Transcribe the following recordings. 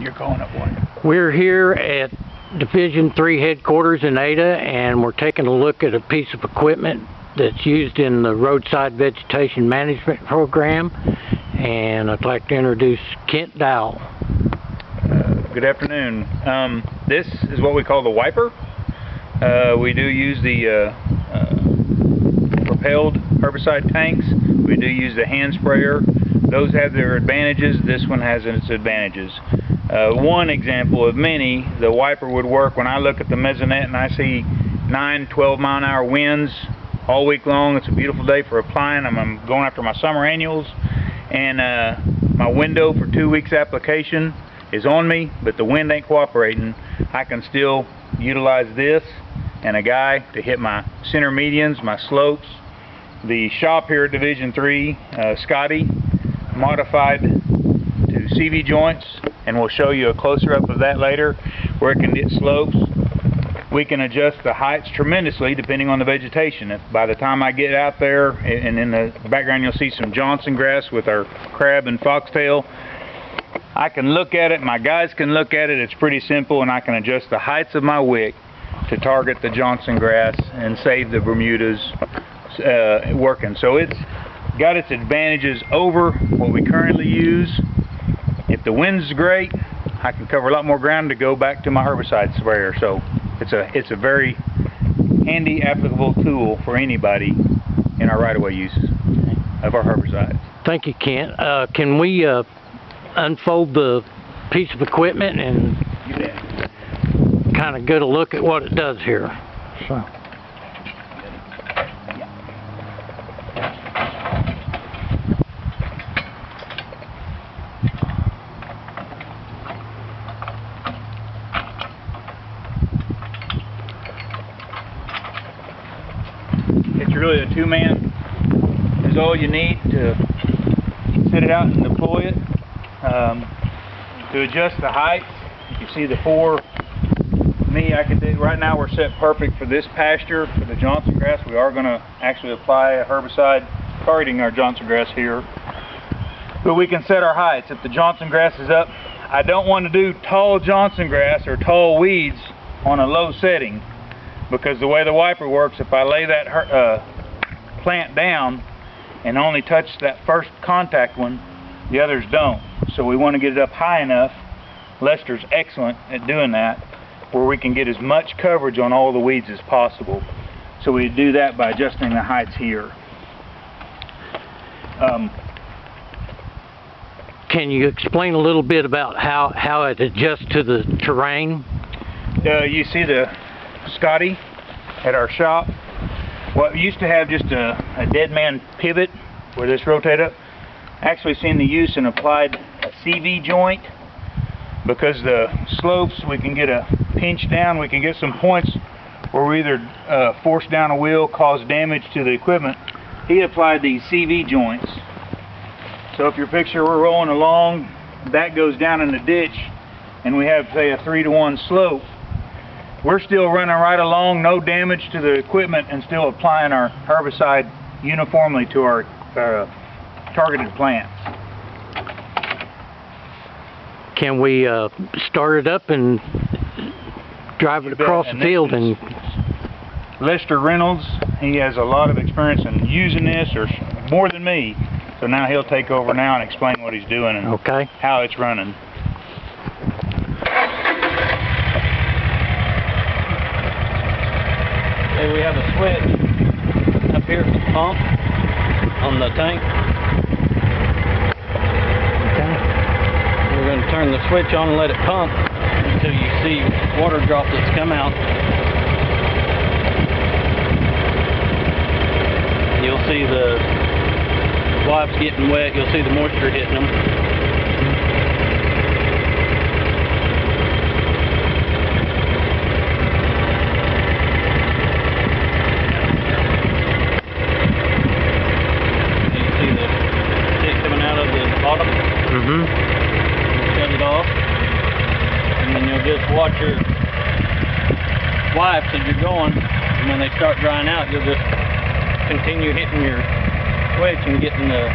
you're calling it what? We're here at Division 3 headquarters in Ada, and we're taking a look at a piece of equipment that's used in the roadside vegetation management program, and I'd like to introduce Kent Dowell. Good afternoon. This is what we call the wiper. We do use the propelled herbicide tanks. We do use the hand sprayer. Those have their advantages. This one has its advantages. One example of many, the wiper would work when I look at the mesonet and I see 9-12 mile an hour winds all week long. It's a beautiful day for applying. I'm going after my summer annuals, and my window for 2 weeks application is on me, but the wind ain't cooperating. I can still utilize this and a guy to hit my center medians, my slopes. The shop here at Division 3, Scotty, modified to CV joints, and we'll show you a closer up of that later, where it can hit slopes. We can adjust the heights tremendously depending on the vegetation. If by the time I get out there, and in the background you'll see some Johnson grass with our crab and foxtail, I can look at it, my guys can look at it, it's pretty simple, and I can adjust the heights of my wick to target the Johnson grass and save the Bermudas working. So it's got its advantages over what we currently use. If the wind's great, I can cover a lot more ground to go back to my herbicide sprayer. So it's a very handy, applicable tool for anybody in our right-of-way uses of our herbicides. Thank you, Kent. Can we unfold the piece of equipment and kind of get a look at what it does here? So. It's really a two-man is all you need to sit it out and deploy it. To adjust the heights, you see the four. I can do right now. We're set perfect for this pasture for the Johnson grass. We are going to actually apply a herbicide targeting our Johnson grass here, but we can set our heights. If the Johnson grass is up, I don't want to do tall Johnson grass or tall weeds on a low setting, because the way the wiper works, if I lay that plant down and only touch that first contact one, the others don't. So we want to get it up high enough. Lester's excellent at doing that, where we can get as much coverage on all the weeds as possible. So we do that by adjusting the heights here. Can you explain a little bit about how it adjusts to the terrain? You see the Scotty at our shop. What we used to have just a dead man pivot where this rotate up. Actually seen the use and applied a CV joint, because the slopes we can get a pinch down, we can get some points where we either force down a wheel, cause damage to the equipment. He applied these CV joints. So if your picture, we're rolling along, that goes down in the ditch, and we have, say, a 3-to-1 slope, we're still running right along, no damage to the equipment, and still applying our herbicide uniformly to our targeted plants. Can we start it up and drive it across the field? And Lester Reynolds, he has a lot of experience in using this, or more than me, so now he'll take over now and explain what he's doing and how it's running. Okay, we have a switch up here at the pump on the tank. We're going to turn the switch on and let it pump until you see water droplets come out. You'll see the wipes getting wet, you'll see the moisture hitting them. You see the stick coming out of the bottom? Shut it off, and then you'll just watch your wipes as you're going, and when they start drying out, you'll just continue hitting your switch and getting the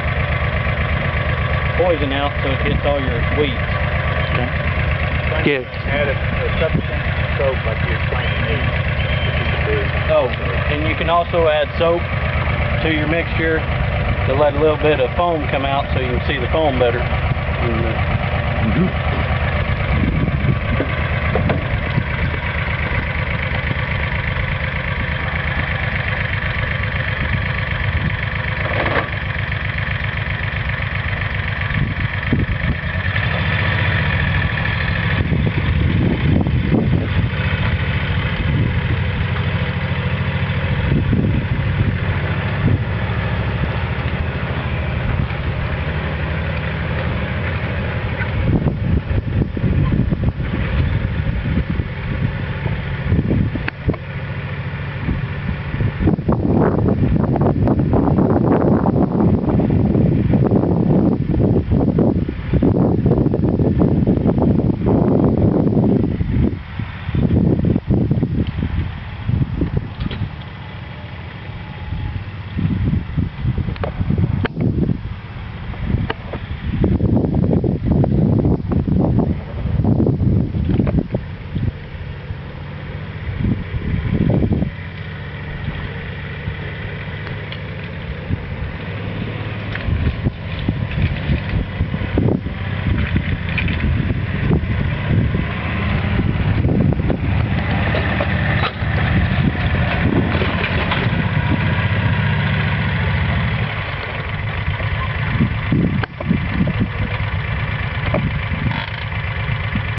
poison out so it hits all your weeds. Okay. Yeah. Add a substance soap like you explained to me. That you could do. Oh, and you can also add soap to your mixture to let a little bit of foam come out so you can see the foam better. And,